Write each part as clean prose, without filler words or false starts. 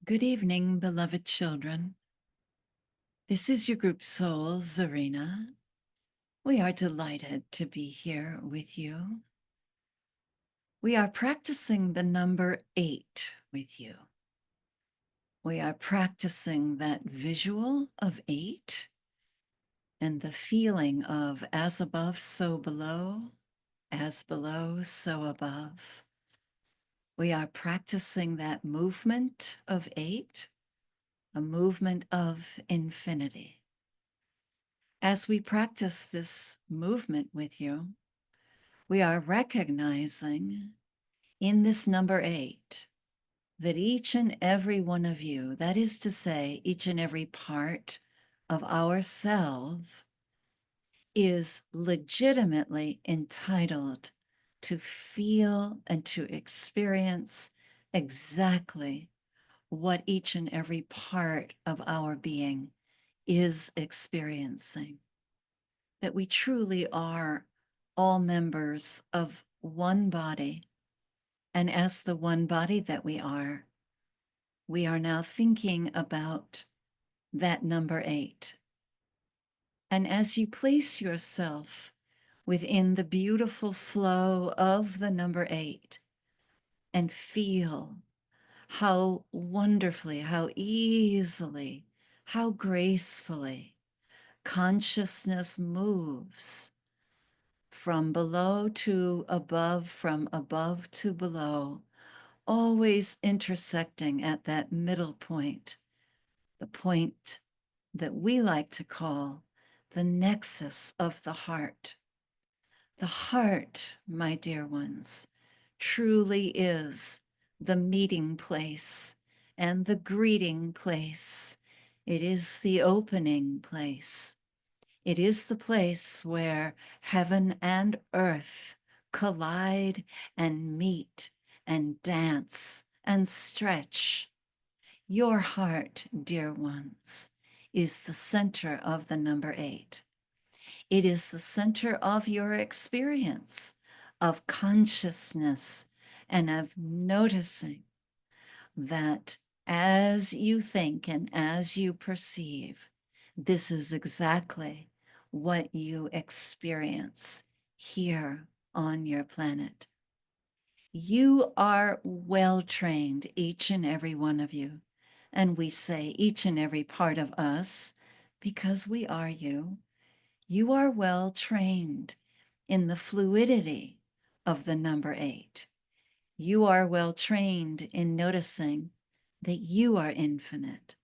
Good evening, beloved children. This is your group soul, Zarina. We are delighted to be here with you. We are practicing the number 8 with you. We are practicing that visual of 8 and the feeling of as above, so below, as below, so above. We are practicing that movement of 8, a movement of infinity. As we practice this movement with you, we are recognizing in this number 8 that each and every one of you, that is to say, each and every part of ourself, is legitimately entitled to feel and to experience exactly what each and every part of our being is experiencing. That we truly are all members of one body. And as the one body that we are now thinking about that number 8. And as you place yourself within the beautiful flow of the number 8 and feel how wonderfully, how easily, how gracefully consciousness moves from below to above, from above to below, always intersecting at that middle point, the point that we like to call the nexus of the heart. The heart, my dear ones, truly is the meeting place and the greeting place. It is the opening place. It is the place where heaven and earth collide and meet and dance and stretch. Your heart, dear ones, is the center of the number 8. It is the center of your experience of consciousness and of noticing that as you think and as you perceive, this is exactly what you experience here on your planet. You are well trained, each and every one of you. And we say each and every part of us because we are you. You are well trained in the fluidity of the number 8. You are well trained in noticing that you are infinite.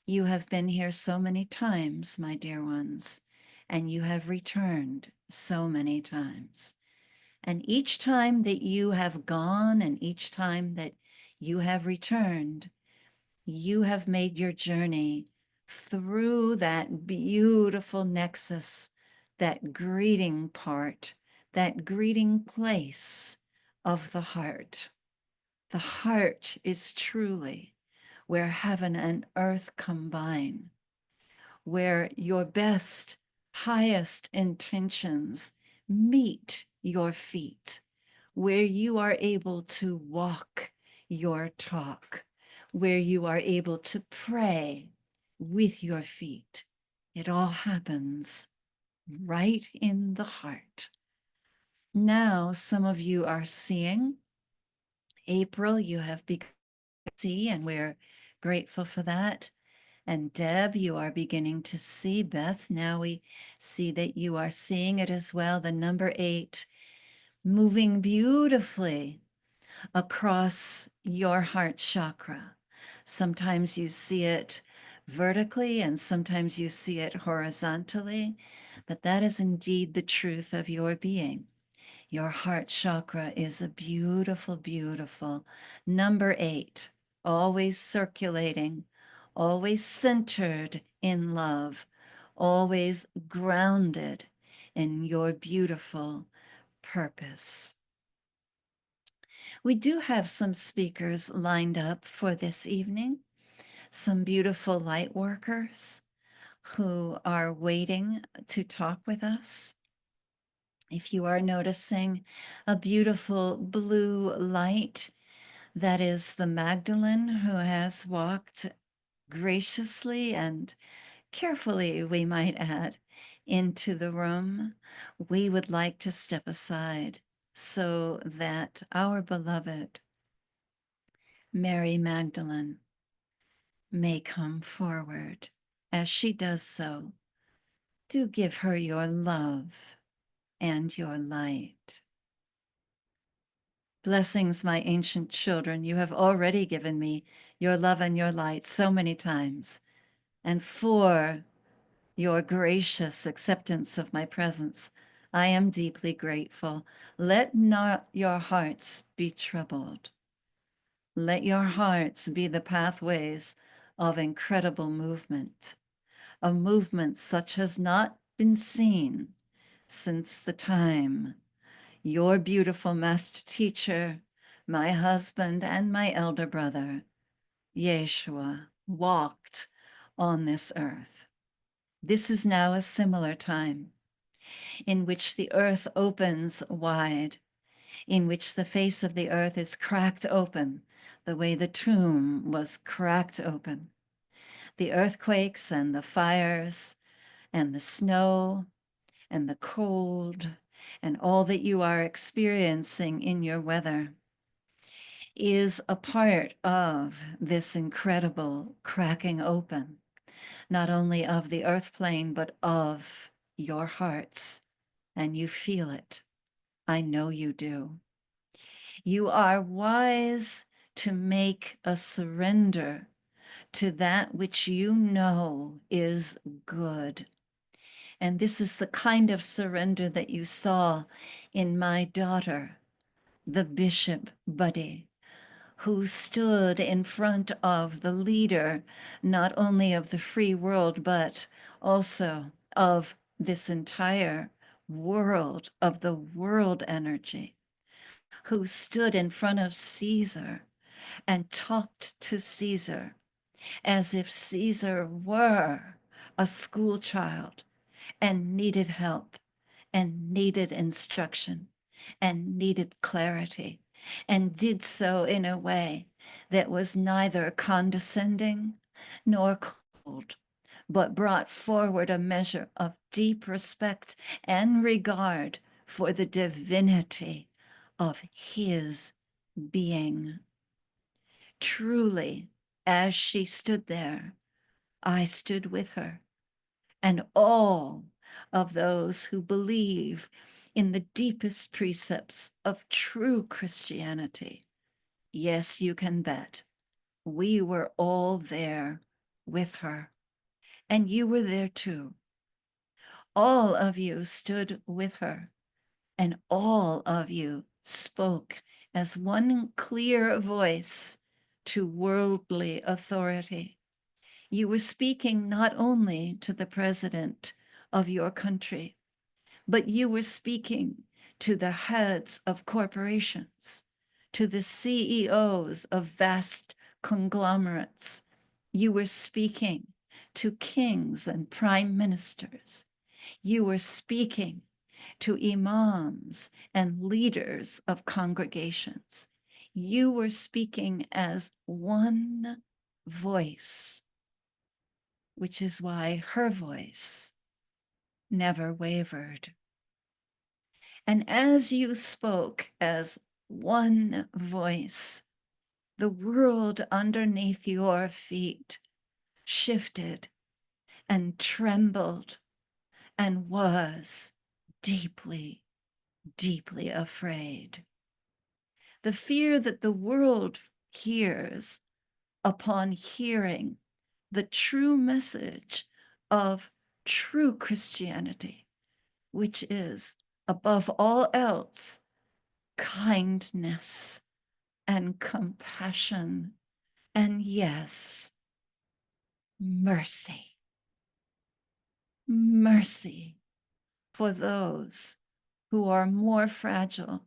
You have been here so many times, my dear ones, and you have returned so many times. And each time that you have gone and each time that you have returned, you have made your journey through that beautiful nexus, that greeting part, that greeting place of the heart. The heart is truly where heaven and earth combine, where your best, highest intentions meet your feet, where you are able to walk your talk, where you are able to pray with your feet. It all happens right in the heart. Now, some of you are seeing. April, you have begun to see, and we're grateful for that. And Deb, you are beginning to see. Beth, now we see that you are seeing it as well. The number 8 moving beautifully across your heart chakra. Sometimes you see it vertically and sometimes you see it horizontally, but that is indeed the truth of your being. Your heart chakra is a beautiful, beautiful number 8, always circulating, always centered in love, always grounded in your beautiful purpose. We do have some speakers lined up for this evening, some beautiful light workers who are waiting to talk with us. If you are noticing a beautiful blue light, That is the Magdalene who has walked graciously and carefully, we might add, into the room. We would like to step aside so that our beloved Mary Magdalene may come forward. As she does so, do give her your love and your light. Blessings, my ancient children, you have already given me your love and your light so many times. And for your gracious acceptance of my presence, I am deeply grateful. Let not your hearts be troubled. Let your hearts be the pathways of incredible movement, a movement such has not been seen since the time your beautiful master teacher, my husband, and my elder brother, Yeshua, walked on this earth. This is now a similar time in which the earth opens wide, in which the face of the earth is cracked open, the way the tomb was cracked open. The earthquakes and the fires and the snow and the cold and all that you are experiencing in your weather is a part of this incredible cracking open, not only of the earth plane, but of your hearts. And you feel it. I know you do. You are wise to make a surrender to that which you know is good. And this is the kind of surrender that you saw in my daughter, the Bishop Buddy, who stood in front of the leader, not only of the free world, but also of this entire world, of the world energy, who stood in front of Caesar and talked to Caesar as if Caesar were a school child and needed help and needed instruction and needed clarity, and did so in a way that was neither condescending nor cold, but brought forward a measure of deep respect and regard for the divinity of his being. Truly, as she stood there, I stood with her, and all of those who believe in the deepest precepts of true Christianity. Yes, you can bet. We were all there with her, and you were there too. All of you stood with her, and all of you spoke as one clear voice to worldly authority. You were speaking not only to the president of your country, but you were speaking to the heads of corporations, to the CEOs of vast conglomerates. You were speaking to kings and prime ministers. You were speaking to imams and leaders of congregations. You were speaking as one voice, which is why her voice never wavered. And as you spoke as one voice, the world underneath your feet shifted and trembled and was deeply, deeply afraid. The fear that the world hears upon hearing the true message of true Christianity, which is, above all else, kindness and compassion, and yes, mercy. Mercy for those who are more fragile,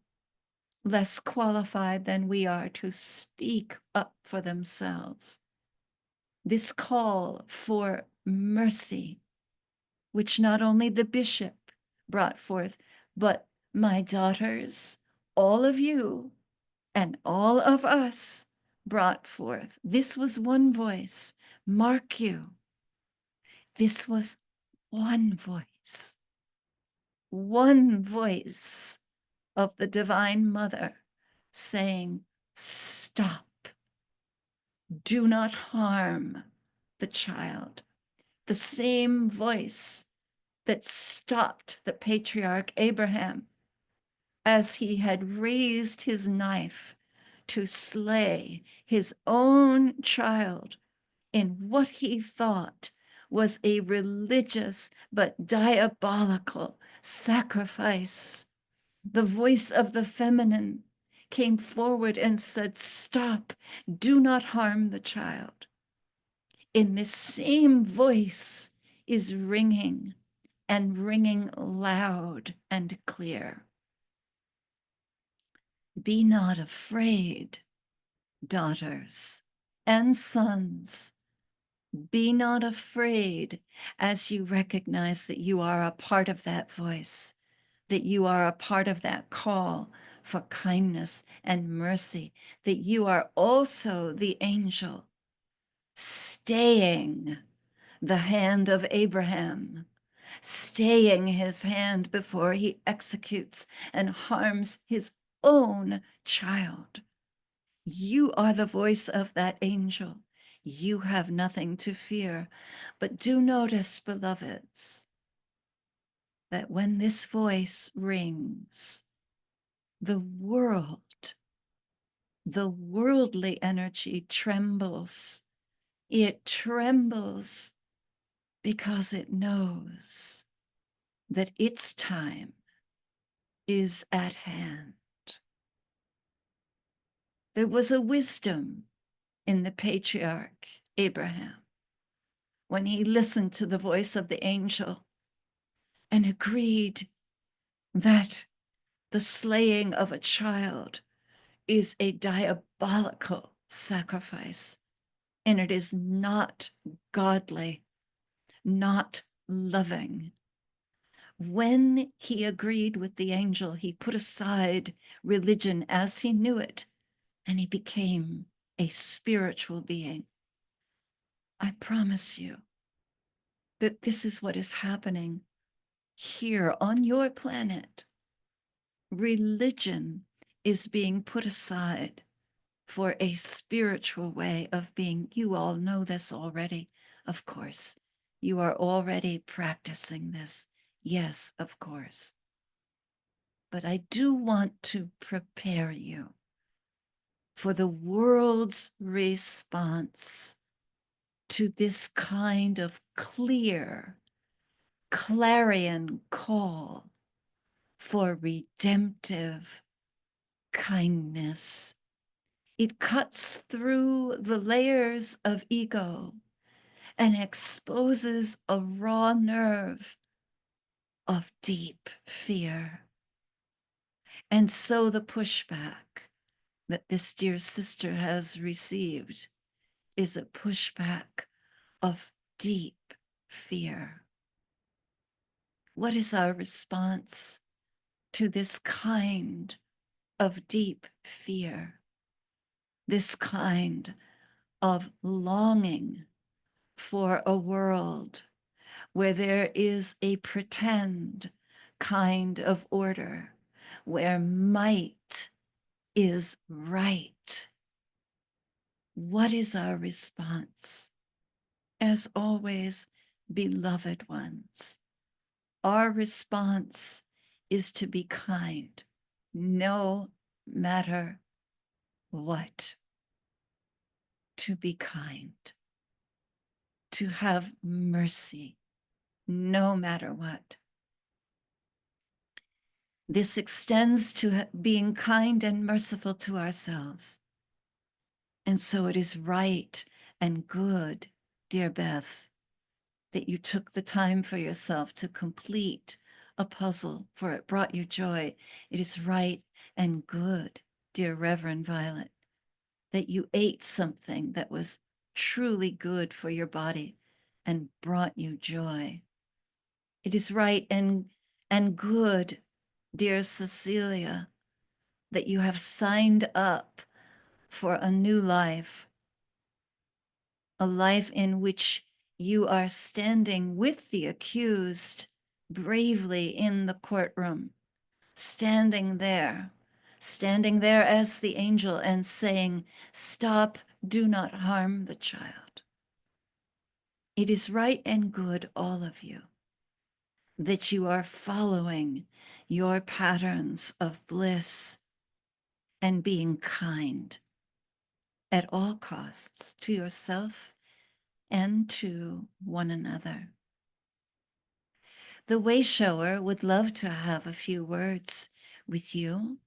less qualified than we are to speak up for themselves. This call for mercy, which not only the bishop brought forth, but my daughters, all of you, And all of us brought forth. This was one voice. Mark you, this was one voice of the Divine Mother saying, stop, do not harm the child. The same voice that stopped the patriarch Abraham as he had raised his knife to slay his own child in what he thought was a religious but diabolical sacrifice. The voice of the feminine came forward and said, stop, do not harm the child. In this same voice is ringing, and ringing loud and clear. Be not afraid, daughters and sons. Be not afraid as you recognize that you are a part of that voice, that you are a part of that call for kindness and mercy, that you are also the angel staying the hand of Abraham, staying his hand before he executes and harms his own child. You are the voice of that angel. You have nothing to fear. But do notice, beloveds, that when this voice rings, the worldly energy trembles. It trembles because it knows that its time is at hand. There was a wisdom in the patriarch Abraham when he listened to the voice of the angel and agreed that the slaying of a child is a diabolical sacrifice, and it is not godly, not loving. When he agreed with the angel, he put aside religion as he knew it, and he became a spiritual being. I promise you that this is what is happening here on your planet. Religion is being put aside for a spiritual way of being. You all know this already, of course. You are already practicing this. Yes, of course. But I do want to prepare you for the world's response to this kind of clear, clarion call for redemptive kindness. It cuts through the layers of ego and exposes a raw nerve of deep fear. And so the pushback that this dear sister has received is a pushback of deep fear. What is our response to this kind of deep fear, this kind of longing for a world where there is a pretend kind of order, where might is right? What is our response? As always, beloved ones, our response is to be kind, no matter what. To be kind, to have mercy, no matter what. This extends to being kind and merciful to ourselves. And so it is right and good, dear Beth, that you took the time for yourself to complete a puzzle, for it brought you joy. It is right and good, dear Reverend Violet, that you ate something that was truly good for your body and brought you joy. It is right and good, dear Cecilia, that you have signed up for a new life, a life in which you are standing with the accused bravely in the courtroom, standing there as the angel and saying, "Stop, do not harm the child." It is right and good, all of you, that you are following your patterns of bliss and being kind at all costs to yourself and to one another. The way shower would love to have a few words with you.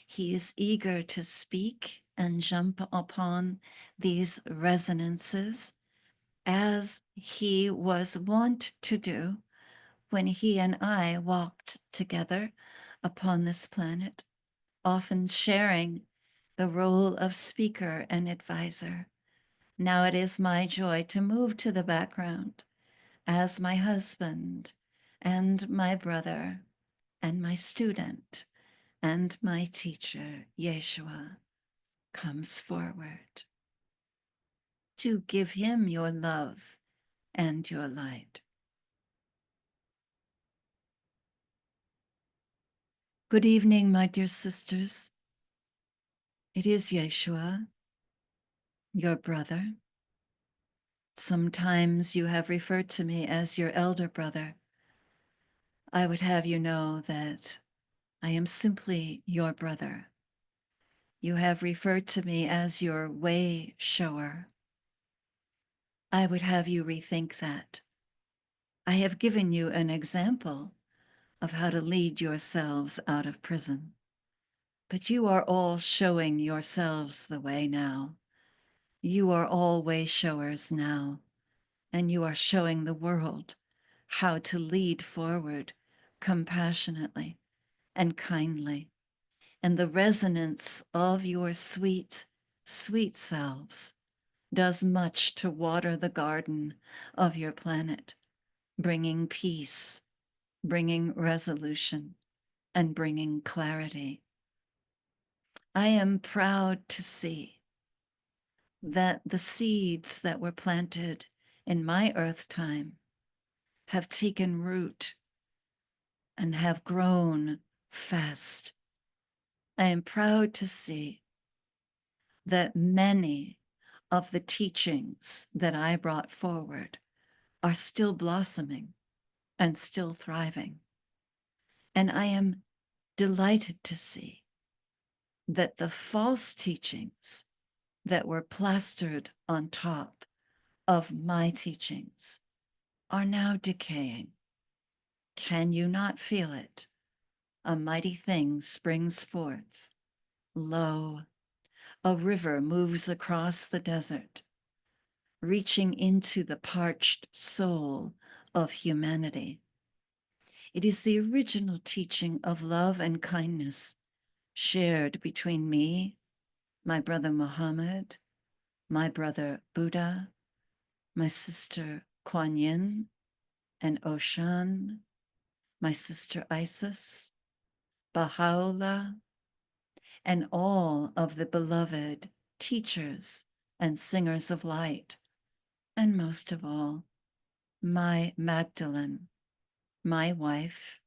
He is eager to speak and jump upon these resonances as he was wont to do when he and I walked together upon this planet, often sharing the role of speaker and advisor. Now it is my joy to move to the background as my husband and my brother and my student and my teacher, Yeshua, comes forward to give him your love and your light. Good evening, my dear sisters. It is Yeshua, your brother. Sometimes you have referred to me as your elder brother. I would have you know that I am simply your brother. You have referred to me as your way shower. I would have you rethink that. I have given you an example of how to lead yourselves out of prison, but you are all showing yourselves the way now. You are all way showers now, and you are showing the world how to lead forward compassionately and kindly. And the resonance of your sweet, sweet selves does much to water the garden of your planet, bringing peace, bringing resolution, and bringing clarity. I am proud to see that the seeds that were planted in my earth time have taken root and have grown fast. I am proud to see that many of the teachings that I brought forward are still blossoming and still thriving. And I am delighted to see that the false teachings that were plastered on top of my teachings are now decaying. Can you not feel it? A mighty thing springs forth. Lo, a river moves across the desert, reaching into the parched soul of humanity. It is the original teaching of love and kindness shared between me, my brother Muhammad, my brother Buddha, my sister Kuan Yin and Oshan, my sister Isis, Baha'u'llah, and all of the beloved teachers and singers of light, and most of all, my Magdalene, my wife,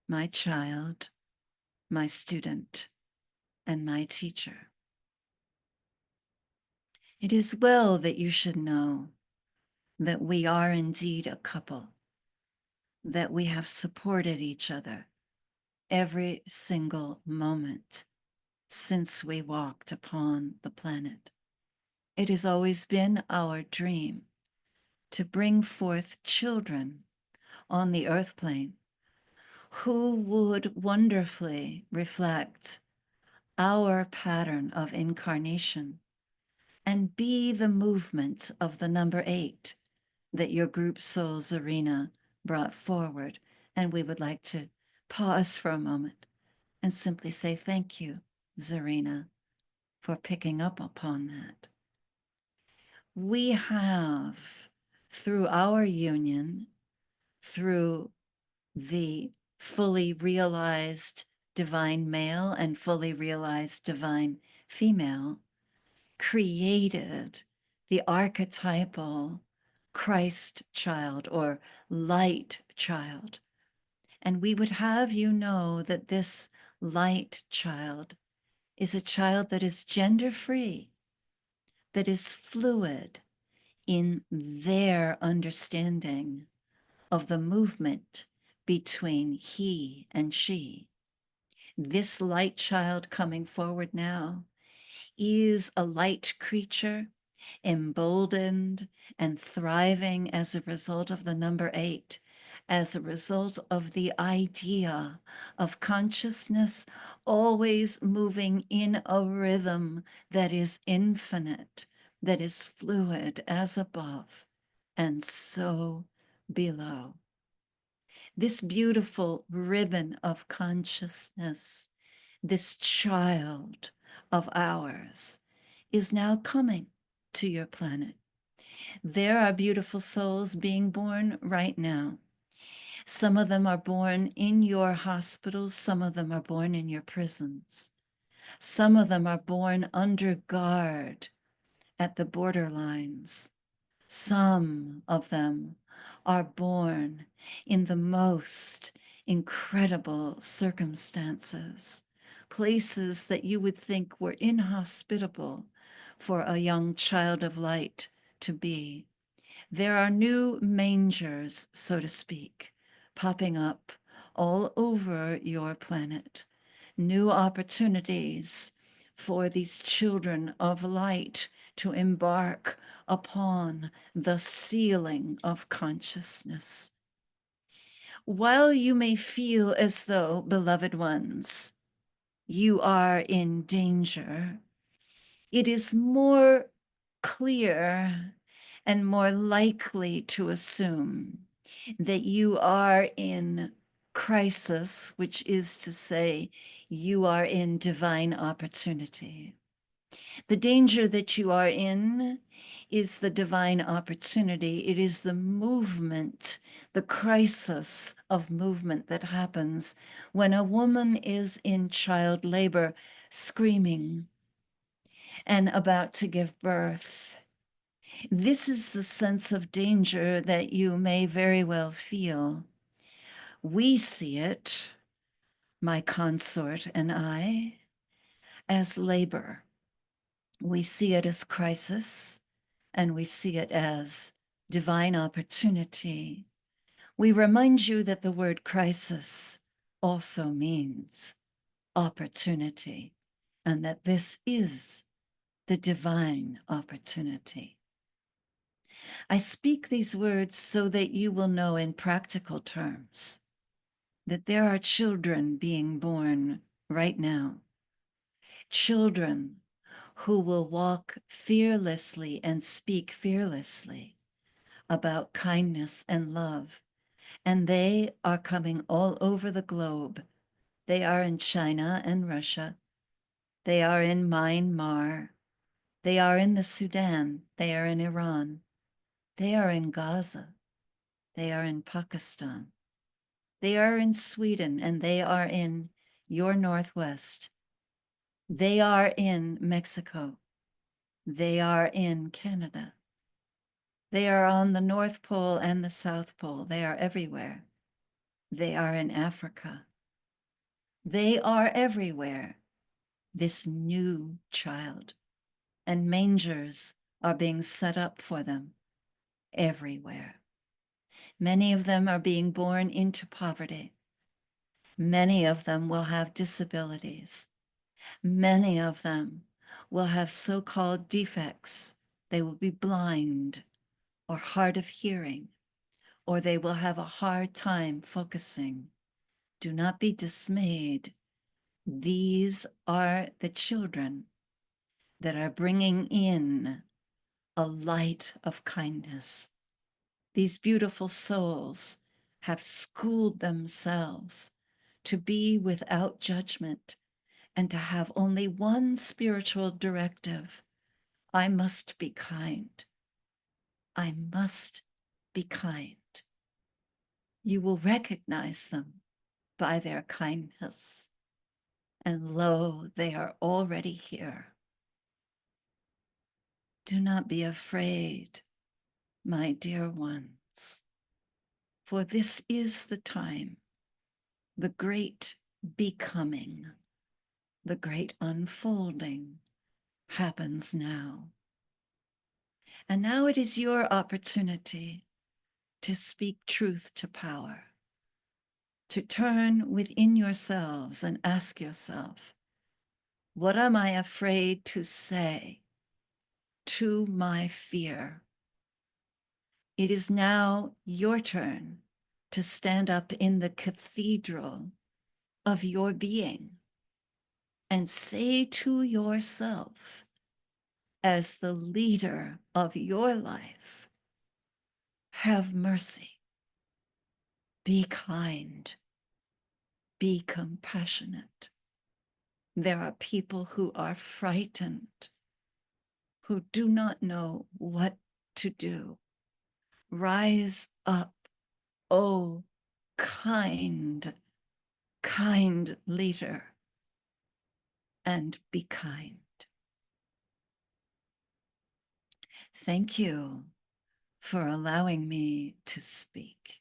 my child, my student, and my teacher. It is well that you should know that we are indeed a couple, that we have supported each other every single moment since we walked upon the planet. It has always been our dream to bring forth children on the earth plane who would wonderfully reflect our pattern of incarnation and be the movement of the number 8 that your group soul Zarina brought forward. And we would like to pause for a moment and simply say thank you, Zarina, for picking up upon that. We have, through our union, through the fully realized divine male and fully realized divine female, created the archetypal Christ child or light child. And we would have you know that this light child is a child that is gender free, that is fluid in their understanding of the movement between he and she. This light child coming forward now is a light creature, emboldened and thriving as a result of the number 8, as a result of the idea of consciousness always moving in a rhythm that is infinite, that is fluid as above and so below. This beautiful ribbon of consciousness, this child of ours, is now coming to your planet. There are beautiful souls being born right now. Some of them are born in your hospitals, some of them are born in your prisons. Some of them are born under guard at the borderlines. Some of them are born in the most incredible circumstances, places that you would think were inhospitable for a young child of light to be. There are new mangers, so to speak, popping up all over your planet, new opportunities for these children of light to embark upon the sealing of consciousness. While you may feel as though, beloved ones, you are in danger, it is more clear and more likely to assume that you are in crisis, which is to say, you are in divine opportunity. The danger that you are in is the divine opportunity. It is the movement, the crisis of movement that happens when a woman is in child labor, screaming and about to give birth. This is the sense of danger that you may very well feel. We see it, my consort and I, as labor. We see it as crisis, and we see it as divine opportunity. We remind you that the word crisis also means opportunity, and that this is the divine opportunity. I speak these words so that you will know in practical terms that there are children being born right now, children who will walk fearlessly and speak fearlessly about kindness and love. And they are coming all over the globe. They are in China and Russia. They are in Myanmar. They are in the Sudan. They are in Iran. They are in Gaza. They are in Pakistan. They are in Sweden, and they are in your Northwest. They are in Mexico. They are in Canada. They are on the North Pole and the South Pole. They are everywhere. They are in Africa. They are everywhere. This new child. And mangers are being set up for them everywhere. Many of them are being born into poverty. Many of them will have disabilities. Many of them will have so-called defects. They will be blind or hard of hearing, or they will have a hard time focusing. Do not be dismayed. These are the children that are bringing in a light of kindness. These beautiful souls have schooled themselves to be without judgment and to have only one spiritual directive. I must be kind. I must be kind. You will recognize them by their kindness. and lo, they are already here. Do not be afraid, my dear ones, for this is the time, the great becoming, the great unfolding happens now. And now it is your opportunity to speak truth to power, to turn within yourselves and ask yourself, what am I afraid to say to my fear? It is now your turn to stand up in the cathedral of your being and say to yourself, as the leader of your life, have mercy, be kind, be compassionate. There are people who are frightened, who do not know what to do. Rise up, oh, kind, kind leader, and be kind. Thank you for allowing me to speak.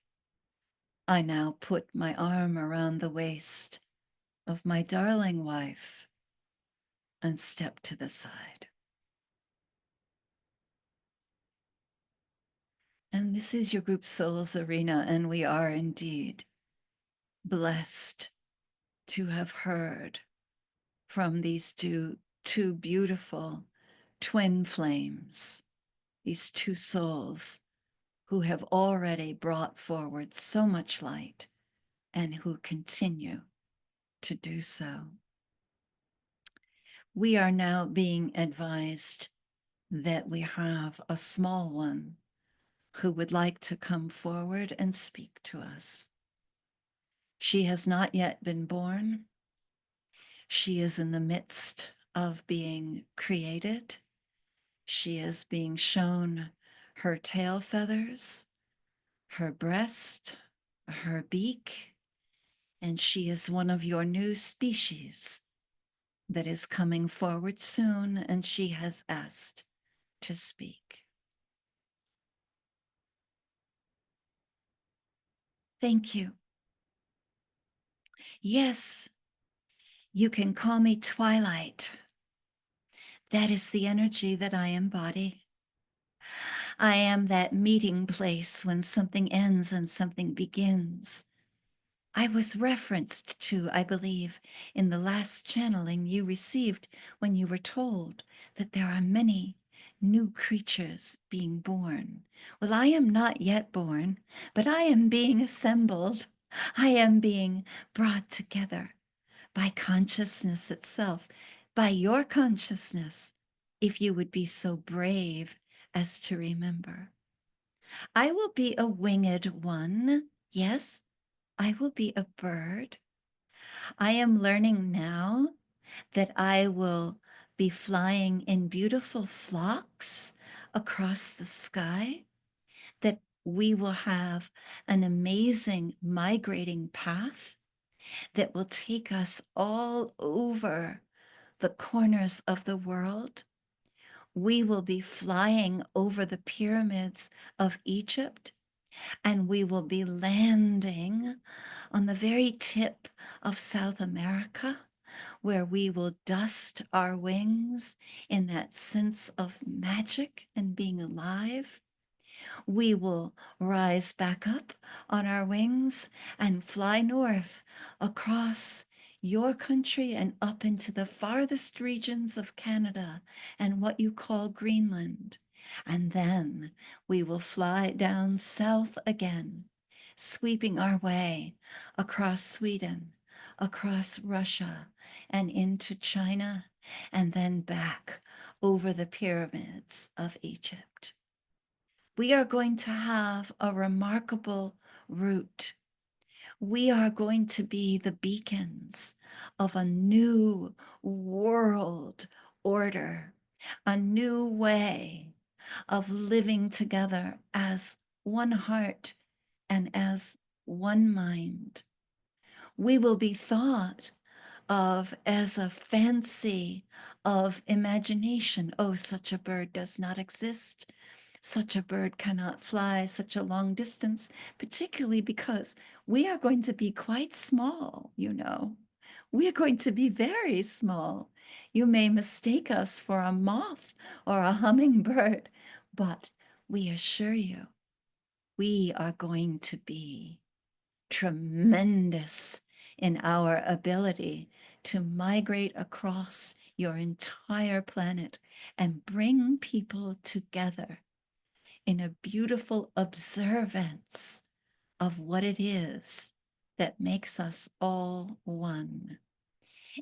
I now put my arm around the waist of my darling wife and step to the side. And this is your group Souls Arena, and we are indeed blessed to have heard from these two beautiful twin flames, these two souls who have already brought forward so much light and who continue to do so. We are now being advised that we have a small one who would like to come forward and speak to us. She has not yet been born. She is in the midst of being created. She is being shown her tail feathers, her breast, her beak, and she is one of your new species that is coming forward soon, and she has asked to speak. Thank you. Yes, you can call me Twilight. That is the energy that I embody. I am that meeting place when something ends and something begins. I was referenced to, I believe, in the last channeling you received when you were told that there are many new creatures being born. Well, I am not yet born, but I am being assembled. I am being brought together by consciousness itself, by your consciousness, if you would be so brave as to remember. I will be a winged one. Yes, I will be a bird. I am learning now that I will be flying in beautiful flocks across the sky, that we will have an amazing migrating path that will take us all over the corners of the world. We will be flying over the pyramids of Egypt, and we will be landing on the very tip of South America, where we will dust our wings in that sense of magic and being alive. We will rise back up on our wings and fly north across your country and up into the farthest regions of Canada and what you call Greenland. And then we will fly down south again, sweeping our way across Sweden, across Russia, and into China, and then back over the pyramids of Egypt. We are going to have a remarkable route. We are going to be the beacons of a new world order, a new way of living together as one heart and as one mind. We will be thought of as a fancy of imagination. Oh, such a bird does not exist. Such a bird cannot fly such a long distance, particularly because we are going to be quite small, you know. We are going to be very small. You may mistake us for a moth or a hummingbird, but we assure you, we are going to be tremendous in our ability to migrate across your entire planet and bring people together in a beautiful observance of what it is that makes us all one.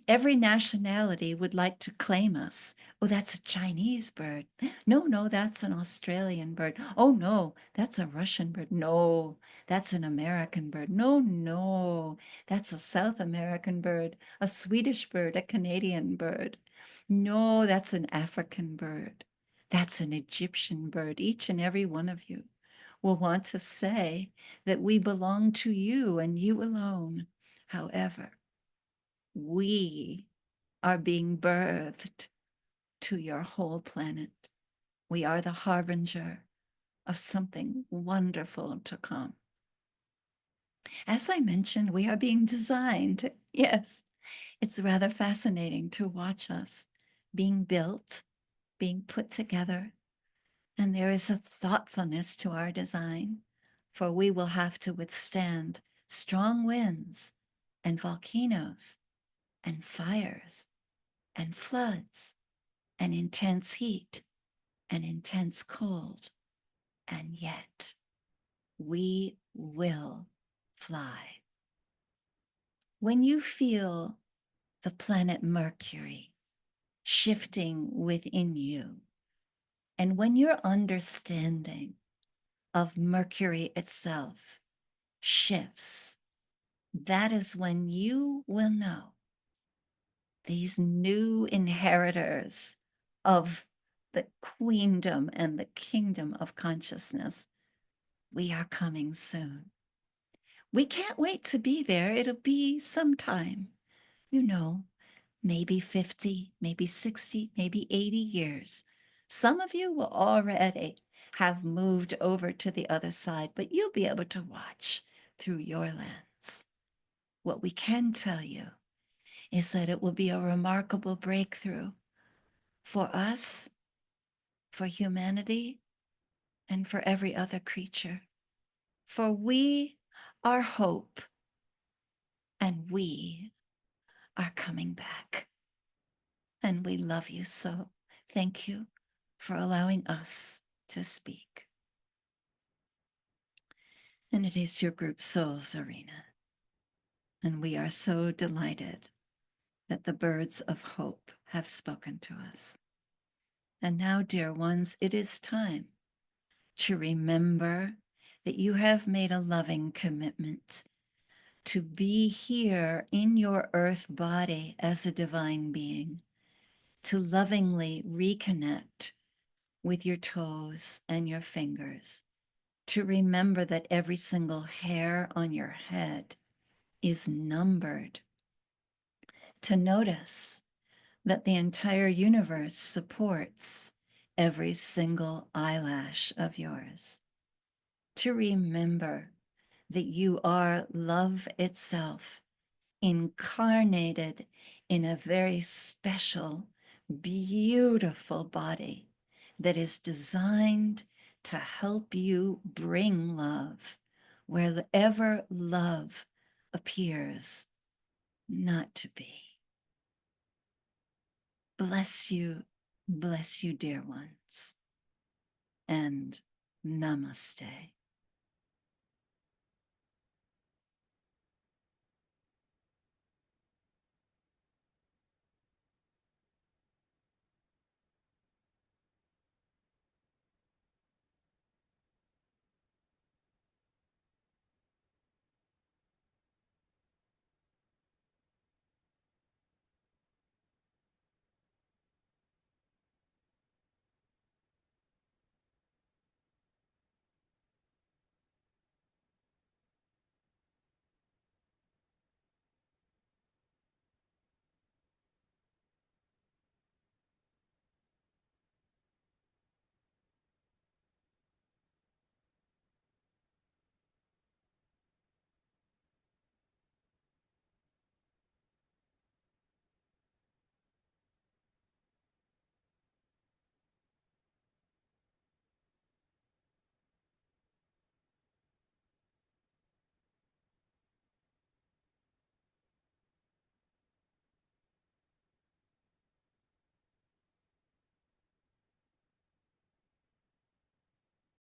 Every nationality would like to claim us. Oh, that's a Chinese bird. No, no, that's an Australian bird. Oh, no, that's a Russian bird. No, that's an American bird. No, no, that's a South American bird, a Swedish bird, a Canadian bird. No, that's an African bird. That's an Egyptian bird. Each and every one of you will want to say that we belong to you and you alone. However, we are being birthed to your whole planet. We are the harbinger of something wonderful to come. As I mentioned, we are being designed. Yes, it's rather fascinating to watch us being built, being put together. And there is a thoughtfulness to our design, for we will have to withstand strong winds and volcanoes and fires and floods and intense heat and intense cold. And yet we will fly. When you feel the planet Mercury shifting within you, and when your understanding of Mercury itself shifts, that is when you will know these new inheritors of the queendom and the kingdom of consciousness. We are coming soon. We can't wait to be there. It'll be sometime, you know, maybe 50, maybe 60, maybe 80 years. Some of you will already have moved over to the other side, but you'll be able to watch through your lens. What we can tell you is that it will be a remarkable breakthrough for us, for humanity, and for every other creature. For we are hope, and we are coming back. And we love you so. Thank you for allowing us to speak. And it is your group Souls Arena. And we are so delighted that the birds of hope have spoken to us. And now, dear ones, it is time to remember that you have made a loving commitment to be here in your earth body as a divine being, to lovingly reconnect with your toes and your fingers, to remember that every single hair on your head is numbered, to notice that the entire universe supports every single eyelash of yours, to remember that you are love itself, incarnated in a very special, beautiful body that is designed to help you bring love wherever love appears not to be. Bless you, dear ones, and namaste.